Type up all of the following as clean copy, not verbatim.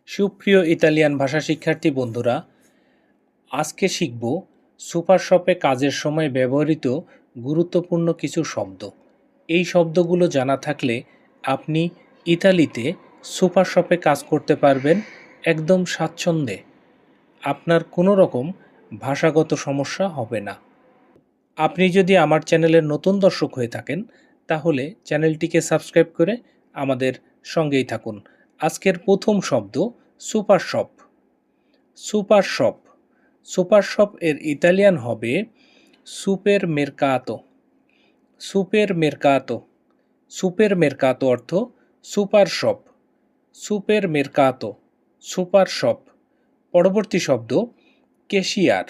সুপ্রিয় ইতালিয়ান ভাষা শিক্ষার্থী বন্ধুরা, আজকে শিখব সুপার শপে কাজের সময় ব্যবহৃত গুরুত্বপূর্ণ কিছু শব্দ। এই শব্দগুলো জানা থাকলে আপনি ইতালিতে সুপার শপে কাজ করতে পারবেন একদম স্বাচ্ছন্দ্যে। আপনার কোনো রকম ভাষাগত সমস্যা হবে না। আপনি যদি আমার চ্যানেলের নতুন দর্শক হয়ে থাকেন তাহলে চ্যানেলটিকে সাবস্ক্রাইব করে আমাদের সঙ্গেই থাকুন। আজকের প্রথম শব্দ super shop. Super shop super shop এর ইতালিয়ান হবে সুপের মেরকাতো। সুপের মেরকাতো সুপের মেরকাতো অর্থ সুপার শপ। সুপের মেরকাতো সুপার শপ। পরবর্তী শব্দ ক্যাশিয়ার।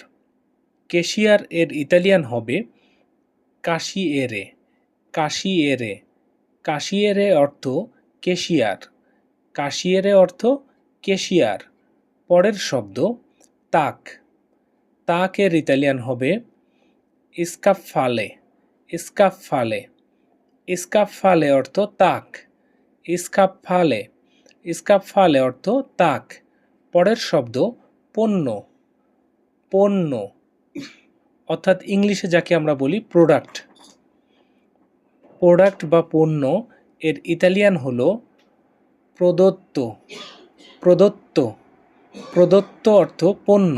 ক্যাশিয়ার এর ইতালিয়ান হবে কাশিয়েরে। কাশিয়েরে কাশিয়েরে অর্থ ক্যাশিয়ার। কাশিয়েরে অর্থ ক্যাশিয়ার। পরের শব্দ তাক। তাক এর ইতালিয়ান হবে স্কাফালে। স্কাফালে স্কাফালে অর্থ তাক। স্কাফালে স্কাফালে অর্থ তাক। পরের শব্দ পণ্য। পণ্য অর্থাৎ ইংলিশে যাকে আমরা বলি প্রোডাক্ট। প্রোডাক্ট বা পণ্য এর ইতালিয়ান হলো প্রদত্ত। প্রদত্ত প্রদত্ত অর্থ পণ্য।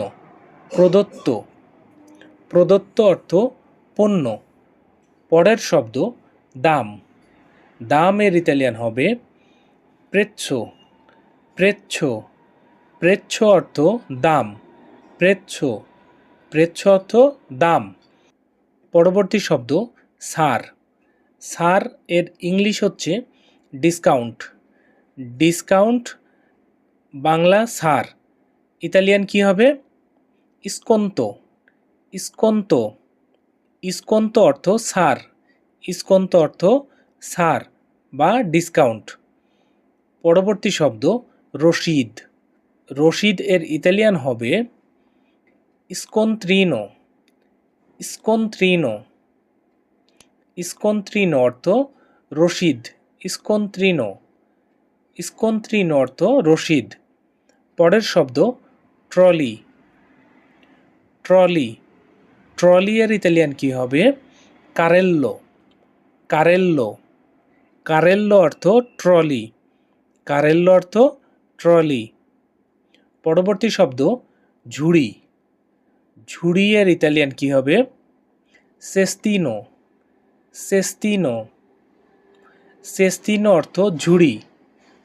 প্রদত্ত প্রদত্ত অর্থ পণ্য। পরের শব্দ দাম। দাম এর ইতালিয়ান হবে প্রেচ্ছো। প্রেচ্ছো প্রেচ্ছো অর্থ দাম। প্রেচ্ছো প্রেচ্ছো অর্থ দাম। পরবর্তী শব্দ সার। সার এর ইংলিশ হচ্ছে ডিসকাউন্ট। ডিসকাউন্ট বাংলা সার, ইতালিয়ান কি হবে স্কোন্তো। স্কোন্তো স্কোন্তো অর্থ সার। স্কোন্তো অর্থ সার বা ডিসকাউন্ট। পরবর্তী শব্দ রসিদ। রসিদ এর ইতালিয়ান হবে স্কোন্ত্রিনো। স্কোন্ত্রিনো স্কোন্ত্রিনো অর্থ রসিদ। স্কোন্ত্রিনো স্কোন্ত্রিনো অর্থ রসিদ। পরের শব্দ ট্রলি। ট্রলি ট্রলি এর ইতালিয়ান কি হবে কারেল্লো। কারেল্লো কারেল্লো অর্থ ট্রলি। কারেল্লো অর্থ ট্রলি। পরবর্তী শব্দ ঝুড়ি। ঝুড়ি এর ইতালিয়ান কি হবে সেস্তিনো। সেস্তিনো সেস্তিনো অর্থ ঝুড়ি।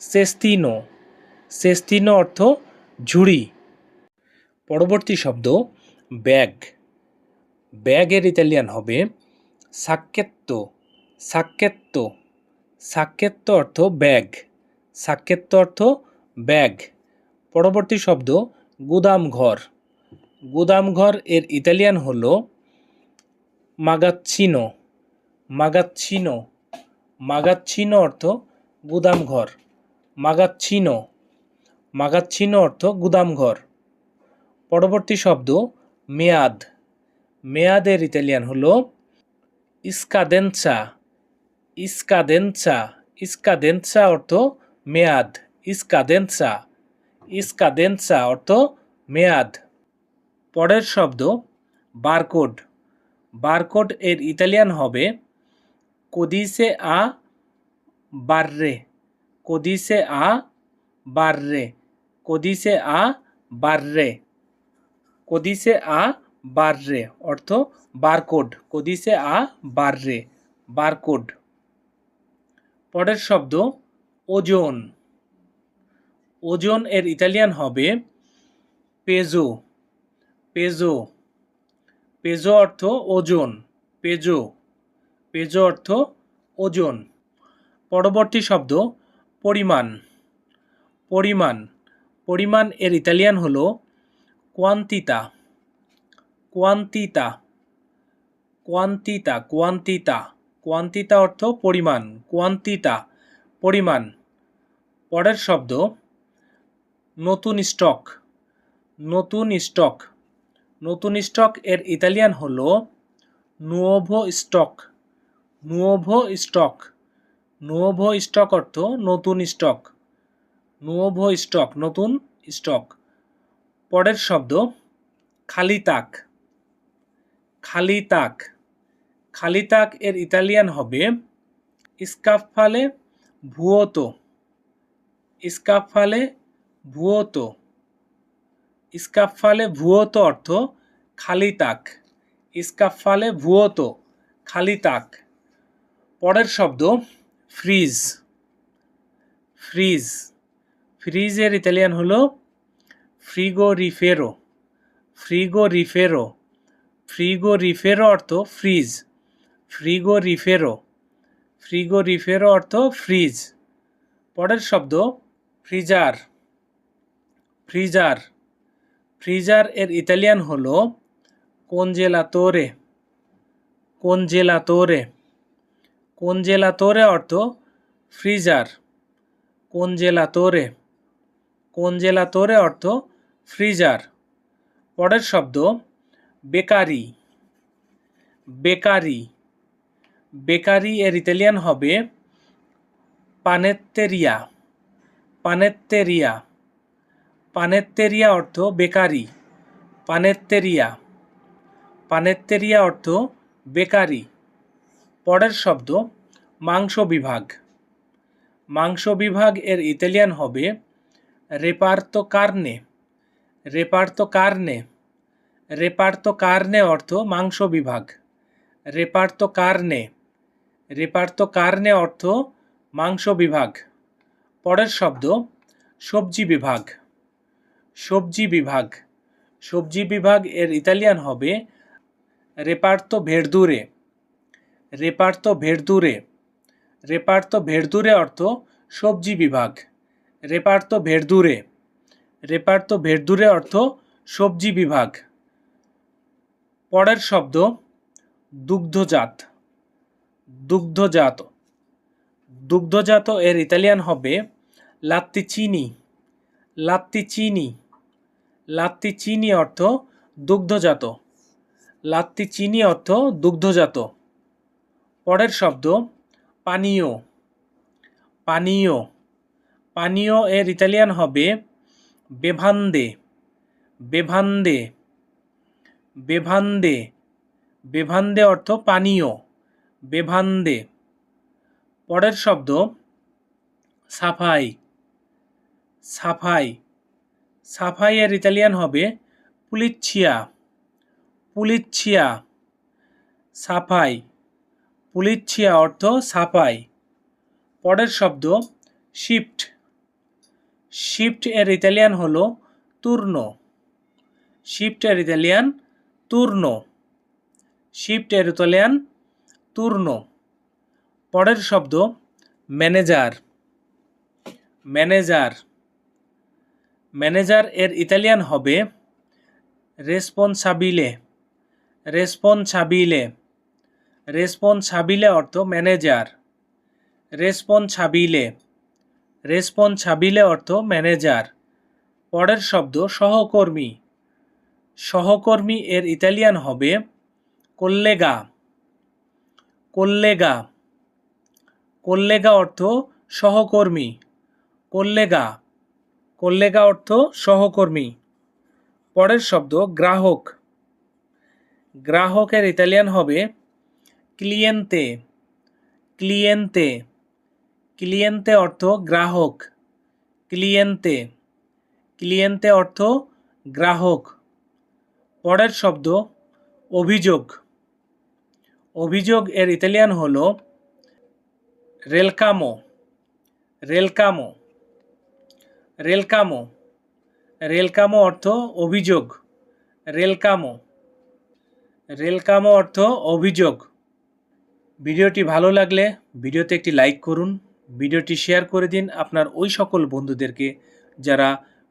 সেস্তিনো সেস্তিনো অর্থ ঝুড়ি। পরবর্তী শব্দ ব্যাগ। ব্যাগের ইতালিয়ান হবে সাক্কেত্তো। সাক্কেত্তো সাক্কেত্তো অর্থ ব্যাগ। সাক্কেত্তো অর্থ ব্যাগ। পরবর্তী শব্দ গুদামঘর। গুদামঘর এর ইতালিয়ান হলো মাগাচ্ছিনো। মাগাচ্ছিনো মাগাচ্ছিনো অর্থ গুদামঘর। মাগাচ্ছিনো মাগাচ্ছিনো অর্থ গুদামঘর। পরবর্তী শব্দ মেয়াদ। মেয়াদের ইতালিয়ান হলো স্কাদেনসা। স্কাদেনসা স্কাদেনসা অর্থ মেয়াদ। স্কাদেনসা স্কাদেনসা অর্থ মেয়াদ। পরের শব্দ বারকোড। বারকোড এর ইতালিয়ান হবে কোদিসে আ বাররে। কোদিসে আ বাররে কোদিসে আ বাররে কোদিসে আ বাররে অর্থ বারকোড। কোদিসে আ বাররে বারকোড। পরের শব্দ ওজন। ওজন এর ইতালিয়ান হবে পেজো। পেজো পেজো অর্থ ওজন। পেজো পেজো অর্থ ওজন। পরবর্তী শব্দ পরিমাণ। পরিমাণ পরিমাণ এর ইতালিয়ান হলো কোয়ান্তিতা। কোয়ান্তিতা কোয়ান্তিতা কোয়ান্তিতা কোয়ান্তিতা অর্থ পরিমাণ। কোয়ান্তিতা পরিমাণ। পরের শব্দ নতুন স্টক। নতুন স্টক নতুন স্টক এর ইতালিয়ান হলো নুয়োভো স্টক। নুয়োভো স্টক নুয়োভো স্টক অর্থ নতুন স্টক। নুয়োভো স্টক, নতুন স্টক। পরের শব্দ খালি তাক, খালি তাক। খালি তাক এর ইতালিয়ান হবে স্কাফালে ভুয়োতো, স্কাফালে ভুয়োতো। স্কাফালে ভুয়োতো অর্থ খালি তাক, স্কাফালে ভুয়োতো, খালি তাক। পরের শব্দ ফ্রিজ, ফ্রিজ। ফ্রিজের ইতালিয়ান হলো ফ্রিগোরিফেরো, ফ্রিগোরিফেরো। ফ্রিগোরিফেরো অর্থ ফ্রিজ, ফ্রিগোরিফেরো, ফ্রিগোরিফেরো অর্থ ফ্রিজ। পরের শব্দ ফ্রিজার, ফ্রিজার। ফ্রিজার এর ইতালিয়ান হলো কনজেলাতোরে, কনজেলাতোরে। কনজেলাতোরে অর্থ ফ্রিজার, কনজেলাতোরে, কনজেলাতোরে অর্থ ফ্রিজার। পরের শব্দ বেকারি, বেকারি। বেকারি এর ইতালিয়ান হবে পানেত্তেরিয়া, পানেত্তেরিয়া। পানেত্তেরিয়া অর্থ বেকারি, পানেত্তেরিয়া, পানেত্তেরিয়া অর্থ বেকারি। পরের শব্দ মাংস বিভাগ, মাংস বিভাগ এর ইতালিয়ান হবে রেপার্তো কার্নে, রেপার্তো কার্নে। রেপার্তো কার্নে অর্থ মাংস বিভাগ, রেপার্তো কার্নে, রেপার্তো কার্নে অর্থ মাংস বিভাগ। পরের শব্দ সবজি বিভাগ, সবজি বিভাগ। সবজি বিভাগ এর ইতালিয়ান হবে রেপার্তো ভেরদুরে, রেপার্তো ভেরদুরে। রেপার্তো ভেরদুরে অর্থ সবজি বিভাগ, রেপার্তো ভেরদুরে, রেপার্তো ভেরদুরে অর্থ সবজি বিভাগ। পরের শব্দ দুগ্ধজাত, দুগ্ধজাত। দুগ্ধজাত এর ইতালিয়ান হবে লাত্তিচিনি, লাত্তিচিনি, লাত্তিচিনি অর্থ দুগ্ধজাত, লাত্তিচিনি অর্থ দুগ্ধজাত। পরের শব্দ পানীয়, পানীয়। পানীয় এর ইতালিয়ান হবে বেভান্দে, বেভান্দে, বেভান্দে। বেভান্দে অর্থ পানীয়, বেভান্দে। পরের শব্দ সাফাই, সাফাই। সাফাই এর ইতালিয়ান হবে পুলিচ্ছিয়া, পুলিচ্ছিয়া। সাফাই, পুলিচ্ছিয়া অর্থ সাফাই। পরের শব্দ শিফট, শিফট এর ইতালিয়ান হলো তুর্নো, শিফট এর ইতালিয়ান তুর্নো, শিফট এর ইতালিয়ান তুর্নো। পরের শব্দ ম্যানেজার, ম্যানেজার। ম্যানেজার এর ইতালিয়ান হবে রেসপনসাবিলে, রেসপনসাবিলে। রেসপনসাবিলে অর্থ ম্যানেজার, রেসপনসাবিলে, রেসপনসাবিলে অর্থ ম্যানেজার। পরের শব্দ সহকর্মী, সহকর্মী এর ইতালিয়ান হবে কোল্লেগা, কোল্লেগা, কোল্লেগা অর্থ সহকর্মী, কোল্লেগা, কোল্লেগা অর্থ সহকর্মী। পরের শব্দ গ্রাহক, গ্রাহকের ইতালিয়ান হবে ক্লিয়েন্তে, ক্লিয়েন্তে, ক্লিয়েন্তে অর্থ গ্রাহক, ক্লিয়েন্তে, ক্লিয়েন্তে অর্থ গ্রাহক। পরের শব্দ অভিযোগ, অভিযোগ এর ইতালিয়ান হলো রেলকামো, রেলকামো, রেলকামো। রেলকামো অর্থ অভিযোগ, রেলকামো, রেলকামো অর্থ অভিযোগ। ভিডিওটি ভালো লাগলে ভিডিওতে একটি লাইক করুন, ভিডিওটি শেয়ার করে দিন আপনার ওই সকল বন্ধুদেরকে যারা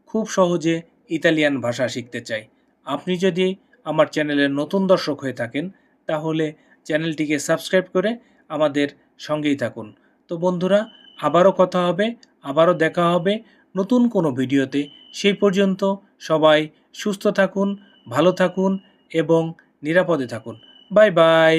খুব সহজে ইতালিয়ান ভাষা শিখতে চায়। আপনি যদি আমার চ্যানেলের নতুন দর্শক হয়ে থাকেন তাহলে চ্যানেলটিকে সাবস্ক্রাইব করে আমাদের সঙ্গেই থাকুন। তো বন্ধুরা, আবারও কথা হবে, আবারও দেখা হবে নতুন কোনো ভিডিওতে। সেই পর্যন্ত সবাই সুস্থ থাকুন, ভালো থাকুন এবং নিরাপদে থাকুন। Bye bye.